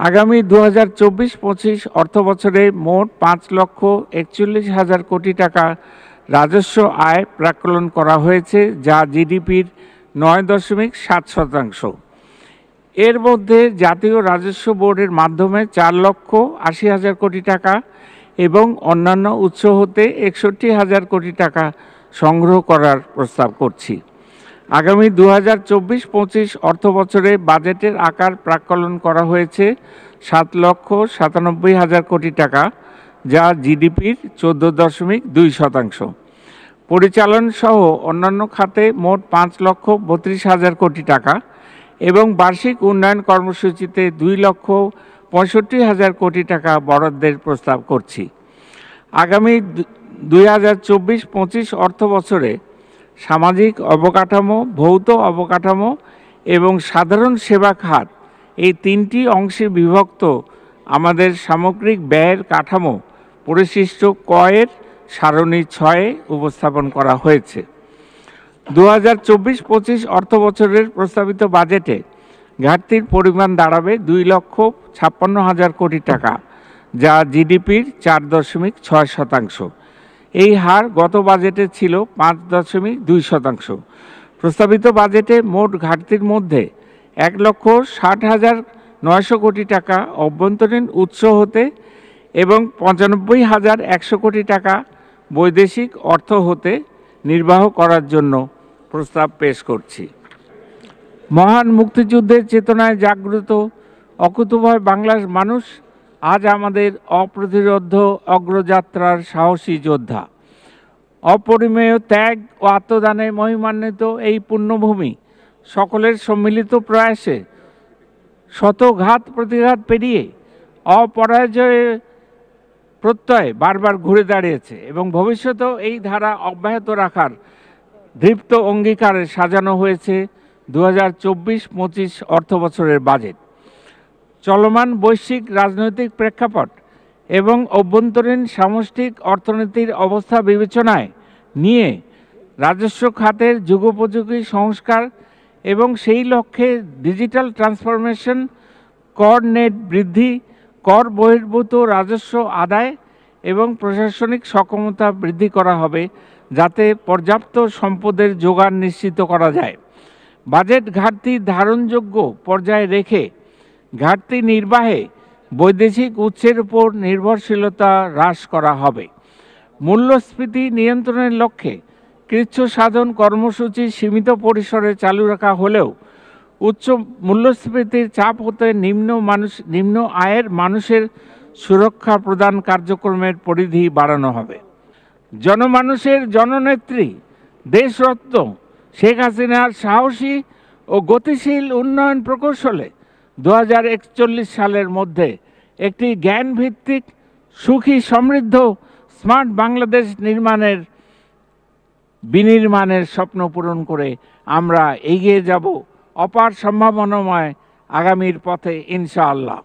আগামী 2024-25 অর্থবছরে মোট 5,41,000 কোটি টাকা রাজস্ব আয় প্রাক্কলন করা হয়েছে, যা জিডিপির 9.7%। এর মধ্যে জাতীয় রাজস্ব বোর্ডের মাধ্যমে 4,80,000 কোটি টাকা এবং অন্যান্য উৎস হতে 61,000 কোটি টাকা সংগ্রহ করার প্রস্তাব করছি। আগামী 2024-25 অর্থবছরে বাজেটের আকার প্রাক্কলন করা হয়েছে 7,97,000 কোটি টাকা, যা জিডিপির 14.2%। পরিচালন সহ অন্যান্য খাতে মোট 5,32,000 কোটি টাকা এবং বার্ষিক উন্নয়ন কর্মসূচিতে 2,65,000 কোটি টাকা বরাদ্দের প্রস্তাব করছি। আগামী 2024-25 অর্থবছরে সামাজিক অবকাঠামো, ভৌত অবকাঠামো এবং সাধারণ সেবা খাত, এই তিনটি অংশে বিভক্ত আমাদের সামগ্রিক ব্যয়ের কাঠামো পরিশিষ্ট কয়ের সারণী 6-এ উপস্থাপন করা হয়েছে। 2024-25 অর্থবছরের প্রস্তাবিত বাজেটে ঘাটতির পরিমাণ দাঁড়াবে 2,56,000 কোটি টাকা, যা জিডিপির 4.6%। এই হার গত বাজেটে ছিল 5.2%। প্রস্তাবিত বাজেটে মোট ঘাটতির মধ্যে 1,60,900 কোটি টাকা অভ্যন্তরীণ উৎস হতে এবং 95,100 কোটি টাকা বৈদেশিক অর্থ হতে নির্বাহ করার জন্য প্রস্তাব পেশ করছি। মহান মুক্তিযুদ্ধের চেতনায় জাগ্রত অকুতোভয় বাংলার মানুষ আজ আমাদের অপ্রতিরোধ্য অগ্রযাত্রার সাহসী যোদ্ধা। অপরিমেয় ত্যাগ ও আত্মদানে মহিমান্বিত এই পুণ্যভূমি সকলের সম্মিলিত প্রয়াসে শত ঘাত প্রতিঘাত পেরিয়ে অপরাজয় প্রত্যয় বারবার ঘুরে দাঁড়িয়েছে এবং ভবিষ্যতেও এই ধারা অব্যাহত রাখার দৃপ্ত অঙ্গীকারে সাজানো হয়েছে 2024-25 অর্থবছরের বাজেট। চলমান বৈশ্বিক রাজনৈতিক প্রেক্ষাপট এবং অভ্যন্তরীণ সামষ্টিক অর্থনীতির অবস্থা বিবেচনায় নিয়ে রাজস্ব খাতের যুগোপযোগী সংস্কার এবং সেই লক্ষ্যে ডিজিটাল ট্রান্সফরমেশন, কর নেট বৃদ্ধি, কর বহির্ভূত রাজস্ব আদায় এবং প্রশাসনিক সক্ষমতা বৃদ্ধি করা হবে, যাতে পর্যাপ্ত সম্পদের যোগান নিশ্চিত করা যায়। বাজেট ঘাটতি ধারণযোগ্য পর্যায়ে রেখে ঘাটতি নির্বাহে বৈদেশিক উৎসের উপর নির্ভরশীলতা হ্রাস করা হবে। মূল্যস্ফীতি নিয়ন্ত্রণের লক্ষ্যে কৃচ্ছ সাধন কর্মসূচি সীমিত পরিসরে চালু রাখা হলেও উচ্চ মূল্যস্ফীতির চাপ হতে নিম্ন আয়ের মানুষের সুরক্ষা প্রদান কার্যক্রমের পরিধি বাড়ানো হবে। জনমানুষের জননেত্রী দেশরত্ন শেখ হাসিনার সাহসী ও গতিশীল উন্নয়ন প্রকৌশলে 2041 সালের মধ্যে একটি জ্ঞানভিত্তিক, সুখী, সমৃদ্ধ, স্মার্ট বাংলাদেশ বিনির্মাণের স্বপ্ন পূরণ করে আমরা এগিয়ে যাব অপার সম্ভাবনাময় আগামীর পথে, ইনশাআল্লাহ।